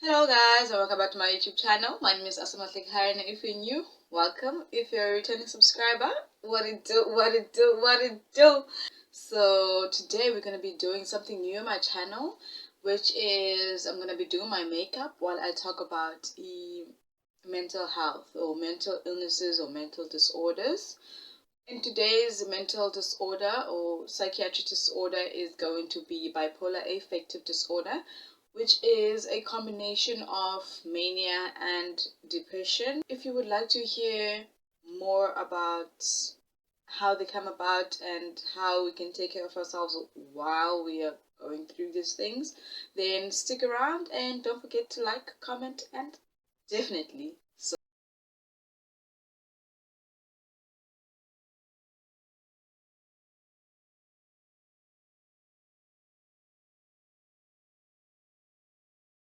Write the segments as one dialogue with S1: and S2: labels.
S1: Hello guys and welcome back to my YouTube channel. My name is Asamathlik Haran, and if you're new, welcome. If you're a returning subscriber, what it do. So today we're going to be doing something new on my channel, which is I'm going to be doing my makeup while I talk about mental health or mental illnesses or mental disorders. In today's mental disorder or psychiatric disorder is going to be bipolar affective disorder, which is a combination of mania and depression. If you would like to hear more about how they come about and how we can take care of ourselves while we are going through these things, then stick around and don't forget to like, comment, and definitely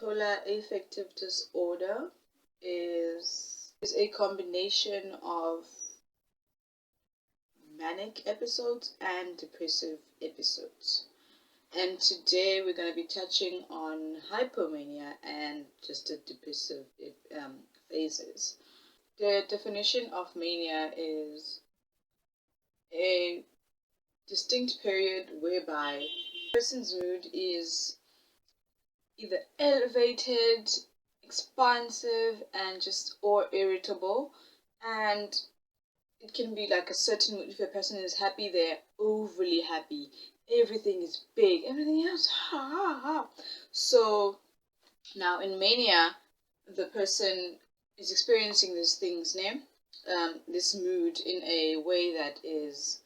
S1: bipolar affective disorder is a combination of manic episodes and depressive episodes. And today we're going to be touching on hypomania and just the depressive phases. The definition of mania is a distinct period whereby a person's mood is either elevated, expansive, and just or irritable, and it can be like a certain mood. If a person is happy, they're overly happy. Everything is big. Everything else, ha ha ha. So now in mania, the person is experiencing these things, this mood in a way that is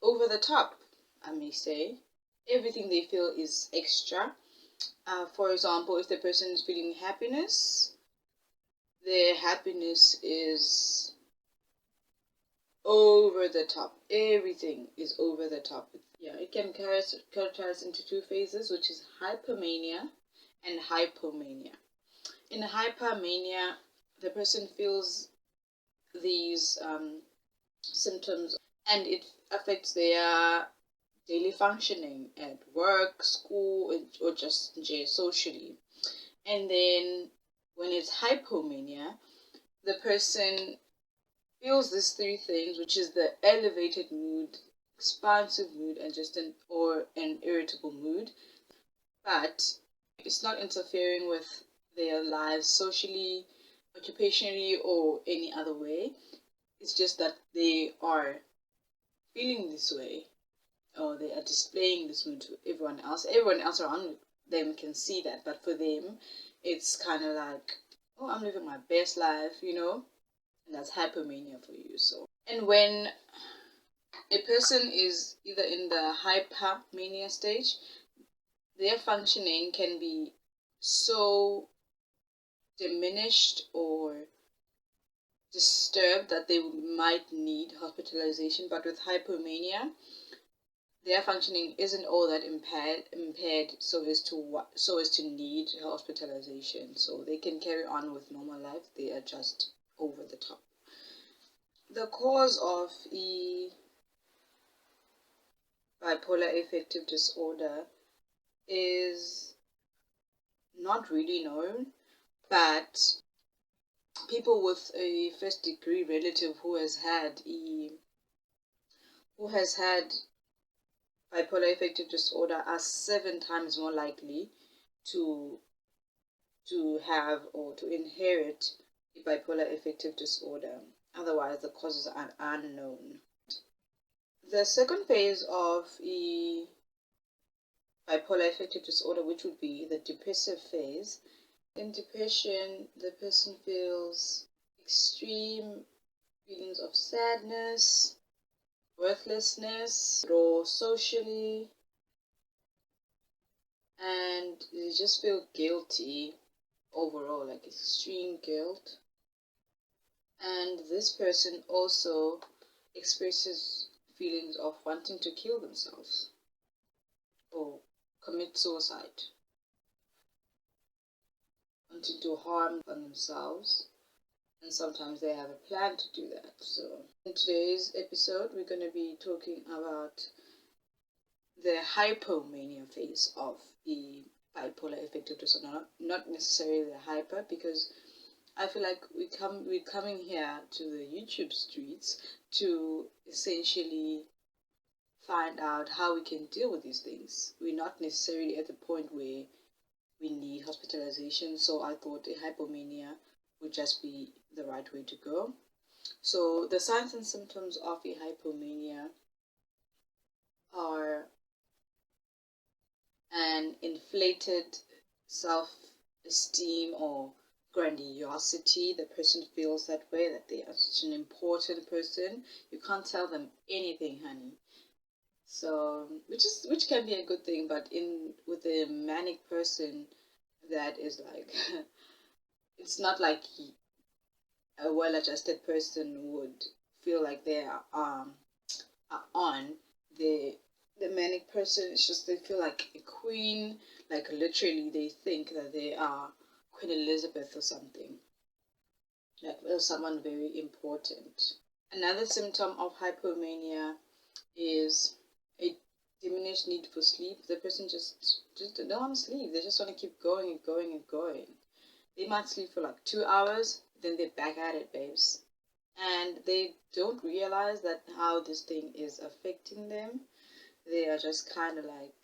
S1: over the top, I may say. Everything they feel is extra. For example, if the person is feeling happiness, their happiness is over the top. Everything is over the top. Yeah, it can characterize into two phases, which is hypermania and hypomania. In hypermania, the person feels these symptoms and it affects their daily functioning at work, school, or just socially. And then when it's hypomania, the person feels these three things, which is the elevated mood, expansive mood, and just an irritable mood. But it's not interfering with their lives socially, occupationally, or any other way. It's just that they are feeling this way, or they are displaying this mood to everyone else. Everyone else around them can see that, but for them, it's kind of like, oh, I'm living my best life. And that's hypomania for you. So, and when a person is either in the hypomania stage, their functioning can be so diminished or disturbed that they might need hospitalization. But with hypomania, their functioning isn't all that impaired so as to need hospitalization. So they can carry on with normal life. They are just over the top. The cause of bipolar affective disorder is not really known, but people with a first degree relative who has had bipolar affective disorder are 7 times more likely to have or to inherit a bipolar affective disorder. Otherwise, the causes are unknown. The second phase of bipolar affective disorder, which would be the depressive phase. In depression, the person feels extreme feelings of sadness, worthlessness, or socially, and they just feel guilty overall, like extreme guilt. And this person also expresses feelings of wanting to kill themselves or commit suicide, wanting to harm themselves, and sometimes they have a plan to do that. So in today's episode, we're going to be talking about the hypomania phase of the bipolar affective disorder, not necessarily the hyper, because I feel like we're coming here to the YouTube streets to essentially find out how we can deal with these things. We're not necessarily at the point where we need hospitalization, so I thought a hypomania would just be the right way to go. So the signs and symptoms of a hypomania are an inflated self-esteem or grandiosity. The person feels that way, that they are such an important person. You can't tell them anything, honey. So which can be a good thing, but with a manic person, that is like it's not like a well-adjusted person would feel like they are on. The manic person is just, they feel like a queen, like literally they think that they are Queen Elizabeth or something, like someone very important. Another symptom of hypomania is a diminished need for sleep. The person just don't want to sleep. They just want to keep going and going and going. They might sleep for like 2 hours, then they're back at it, babes. And they don't realize that how this thing is affecting them. They are just kind of like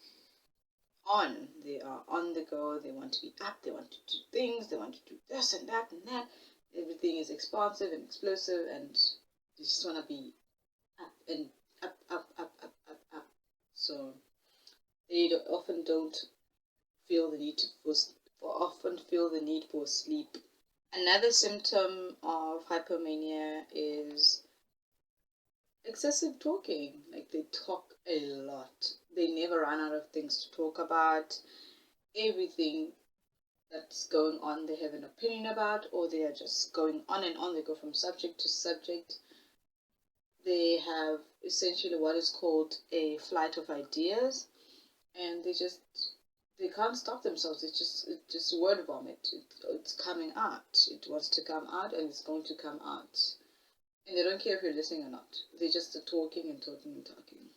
S1: on. They are on the go. They want to be up. They want to do things. They want to do this and that and that. Everything is expansive and explosive, and they just want to be up and up, up, up, up, up, up. So they often don't feel the need for sleep. Another symptom of hypomania is excessive talking. Like they talk a lot. They never run out of things to talk about. Everything that's going on, they have an opinion about, or they are just going on and on. They go from subject to subject. They have essentially what is called a flight of ideas, and they can't stop themselves. It's just word vomit. It's coming out. It wants to come out, and it's going to come out. And they don't care if you're listening or not. They just are talking and talking and talking.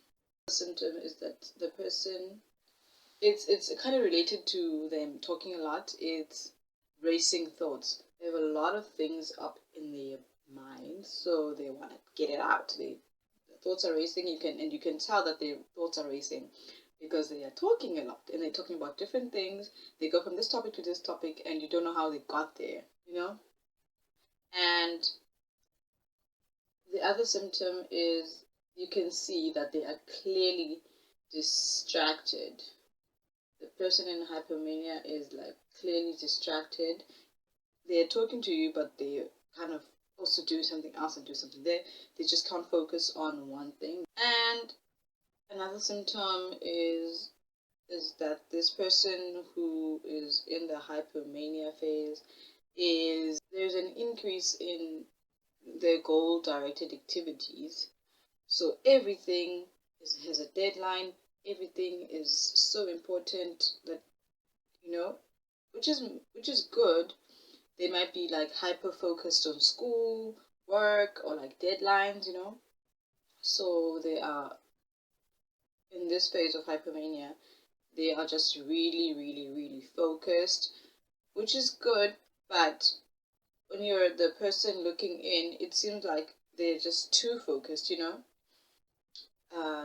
S1: The symptom is that the person, it's kind of related to them talking a lot. It's racing thoughts. They have a lot of things up in their mind, so they want to get it out. The thoughts are racing. You can tell that their thoughts are racing because they are talking a lot and they're talking about different things. They go from this topic to this topic, and you don't know how they got there. And the other symptom is you can see that they are clearly distracted. The person in hypomania is like clearly distracted. They're talking to you, but they kind of also do something else and do something there. They just can't focus on one thing. And another symptom is that this person who is in the hypomania phase there's an increase in their goal-directed activities. So everything has a deadline. Everything is so important that which is good. They might be like hyper focused on school, work, or like deadlines. So they are in this phase of hypomania. They are just really, really, really focused, which is good. But when you're the person looking in, it seems like they're just too focused,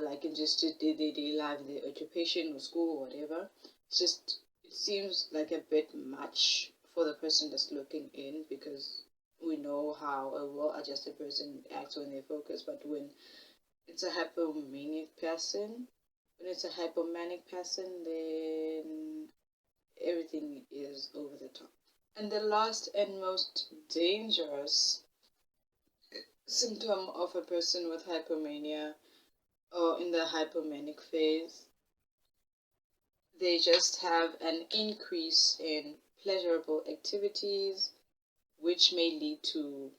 S1: like in just day-to-day life, their occupation or school or whatever. It seems like a bit much for the person that's looking in, because we know how a well-adjusted person acts when they're focused. But when it's a hypomanic person, then everything is over the top. And the last and most dangerous symptom of a person with hypomania or in the hypomanic phase, they just have an increase in pleasurable activities, which may lead to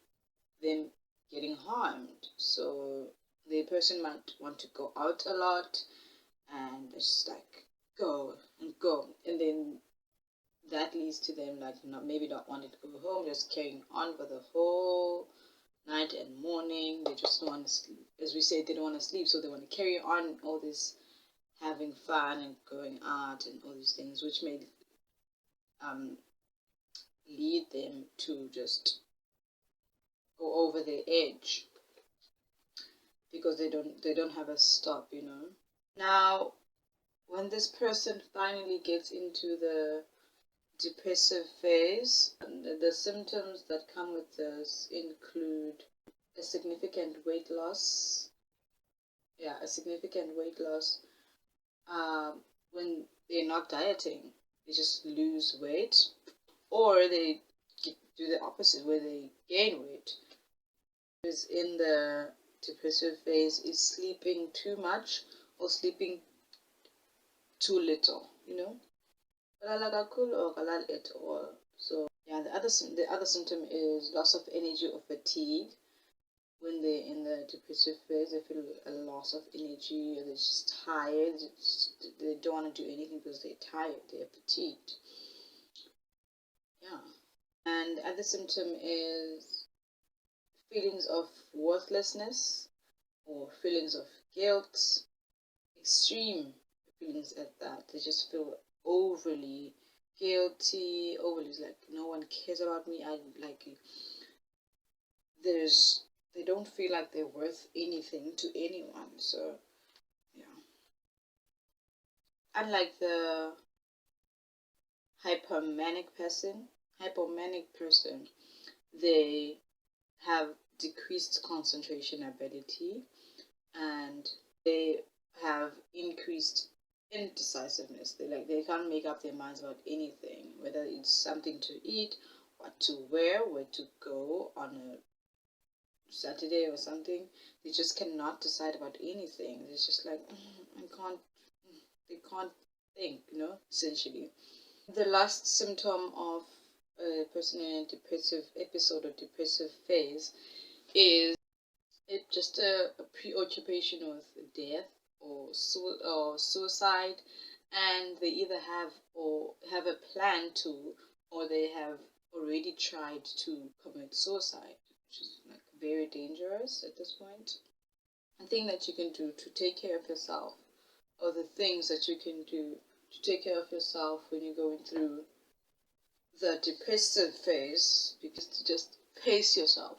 S1: them getting harmed. So the person might want to go out a lot and just like go and go, and then that leads to them like maybe not wanting to go home, just carrying on for the whole night and morning. They just don't want to sleep. As we said, they don't want to sleep, so they want to carry on all this having fun and going out and all these things, which may lead them to just go over the edge, because they don't have a stop, Now, when this person finally gets into the depressive phase, the symptoms that come with this include a significant weight loss. A significant weight loss. When they're not dieting, they just lose weight, or they do the opposite where they gain weight. Who's in the depressive phase is sleeping too much or sleeping too little, Kalala kakhulu or kalala at all. So the other symptom is loss of energy or fatigue. When they're in the depressive phase, they feel a loss of energy, or they're just tired. They don't want to do anything because they're tired, they're fatigued. And the other symptom is feelings of worthlessness or feelings of guilt, extreme feelings at that. They just feel overly guilty, overly like no one cares about me. They don't feel like they're worth anything to anyone. So unlike the hypomanic person, they have decreased concentration ability, and they have increased indecisiveness. They can't make up their minds about anything, whether it's something to eat, what to wear, where to go on a Saturday or something. They just cannot decide about anything. It's just like they can't think, essentially. The last symptom of a person in a depressive episode or depressive phase is just a preoccupation with death or suicide, and they either have a plan to, or they have already tried to commit suicide, which is like very dangerous at this point. The thing that you can do to take care of yourself, or the things that you can do to take care of yourself when you're going through the depressive phase, because to just pace yourself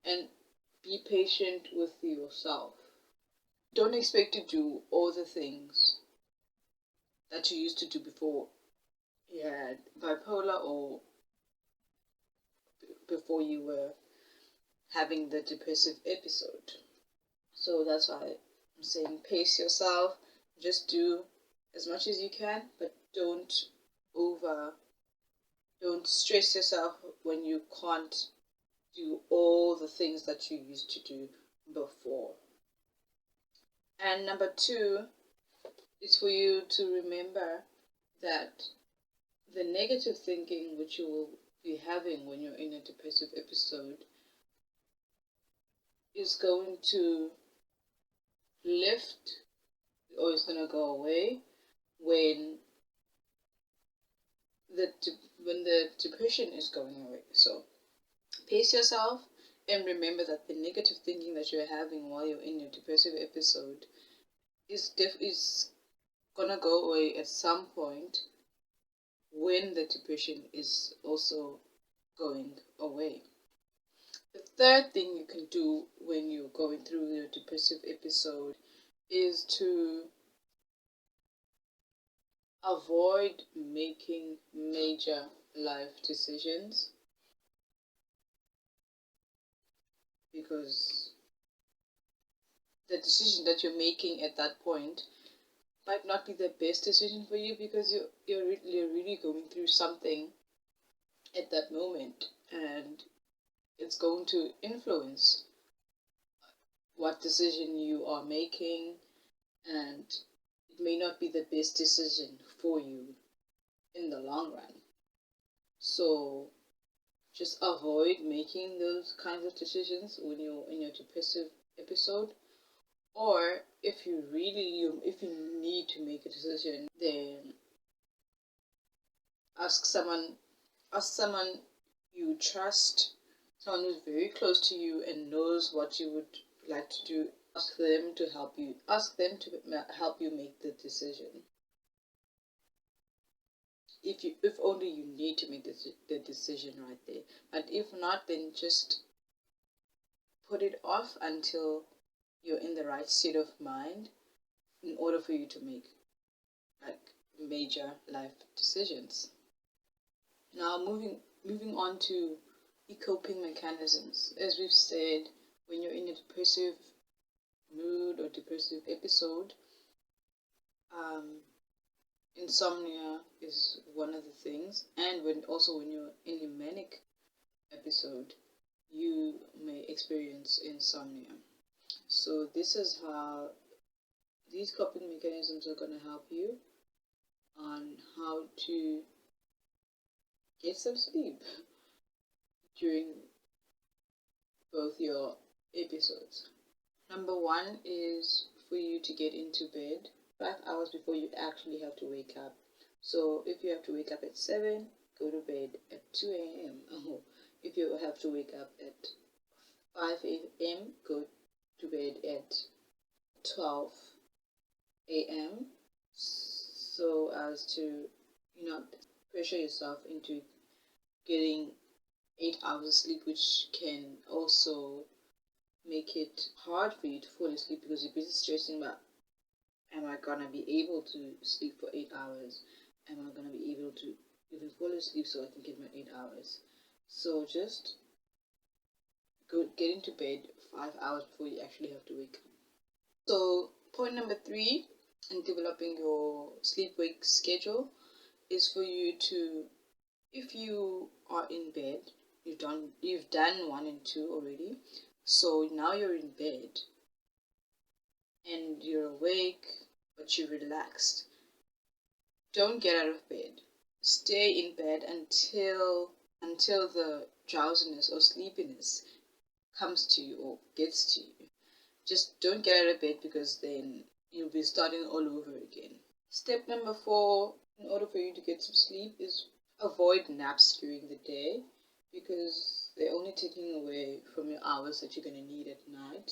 S1: and be patient with yourself. Don't expect to do all the things that you used to do before you had bipolar, or before you were having the depressive episode. So that's why I'm saying pace yourself. Just do as much as you can, but don't stress yourself when you can't do all the things that you used to do before. And number 2 is for you to remember that the negative thinking which you will be having when you're in a depressive episode is going to lift, or is going to go away when the depression is going away. So pace yourself and remember that the negative thinking that you're having while you're in your depressive episode is gonna go away at some point when the depression is also going away. The third thing you can do when you're going through your depressive episode is to avoid making major life decisions, because the decision that you're making at that point might not be the best decision for you, because you're really going through something at that moment, and it's going to influence what decision you are making, and it may not be the best decision for you in the long run. So just avoid making those kinds of decisions when you're in your depressive episode. Or if you need to make a decision, then ask someone you trust, someone who's very close to you and knows what you would like to do. Ask them to help you make the decision. if only you need to make the decision right there. But if not, then just put it off until you're in the right state of mind in order for you to make like major life decisions. Now moving on to the coping mechanisms. As we've said, when you're in a depressive mood or depressive episode, insomnia is one of the things, and when you're in a manic episode, you may experience insomnia. So this is how these coping mechanisms are going to help you on how to get some sleep during both your episodes. Number one is for you to get into bed 5 hours before you actually have to wake up. So if you have to wake up at 7, go to bed at 2 a.m. If you have to wake up at 5 a.m., go to bed at 12 a.m. so as to not pressure yourself into getting 8 hours of sleep, which can also make it hard for you to fall asleep because you're busy stressing about, am I gonna be able to sleep for 8 hours? Am I gonna be able to even fall asleep so I can get my 8 hours? So just get into bed 5 hours before you actually have to wake up. So point number 3 in developing your sleep-wake schedule is for you to, if you are in bed, you've done 1 and 2 already, so now you're in bed and you're awake but you're relaxed. Don't get out of bed. Stay in bed until the drowsiness or sleepiness comes to you or gets to you. Just don't get out of bed, because then you'll be starting all over again. Step number 4, in order for you to get some sleep, is avoid naps during the day, because they're only taking away from your hours that you're going to need at night.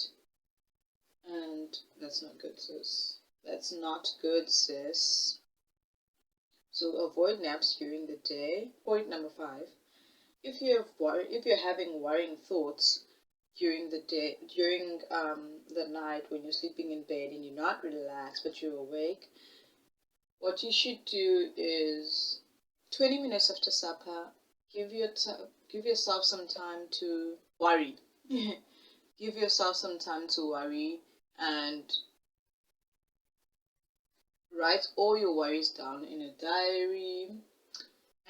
S1: And that's not good, sis. That's not good, sis. So avoid naps during the day. Point number 5. If you're having worrying thoughts during the day, during the night when you're sleeping in bed and you're not relaxed but you're awake, what you should do is 20 minutes after supper, give yourself some time to worry. Give yourself some time to worry and write all your worries down in a diary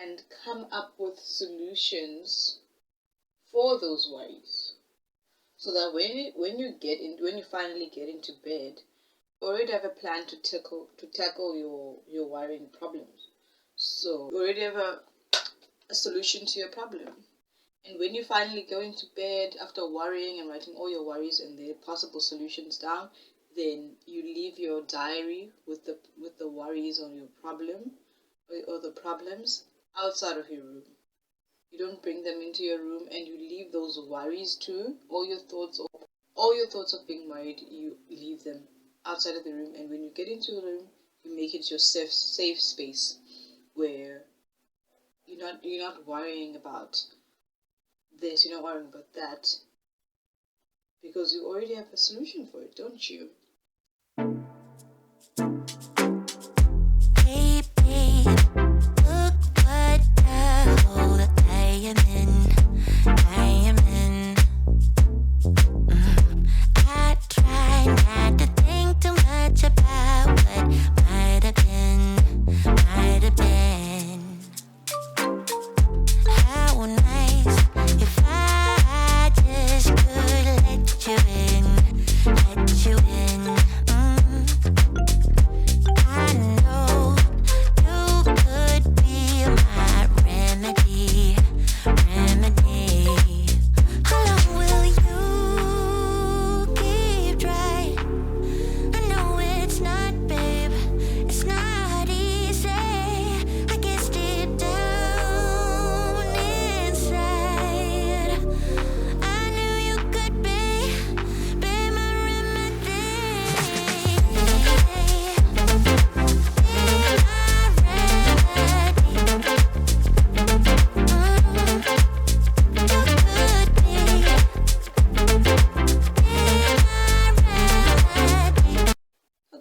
S1: and come up with solutions for those worries, so that when you finally get into bed, you already have a plan to tackle your worrying problems. So you already have a solution to your problem. And when you finally go into bed after worrying and writing all your worries and the possible solutions down, then you leave your diary with the worries on your problem or the problems outside of your room. You don't bring them into your room, and you leave those worries too. All your thoughts of being worried, you leave them outside of the room. And when you get into the room, you make it your safe space where you're not worrying about this, you're not worrying about that, because you already have a solution for it, don't you?
S2: You in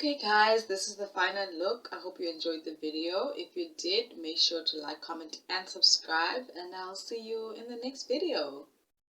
S1: Okay guys, this is the final look. I hope you enjoyed the video. If you did, make sure to like, comment, and subscribe, and I'll see you in the next video.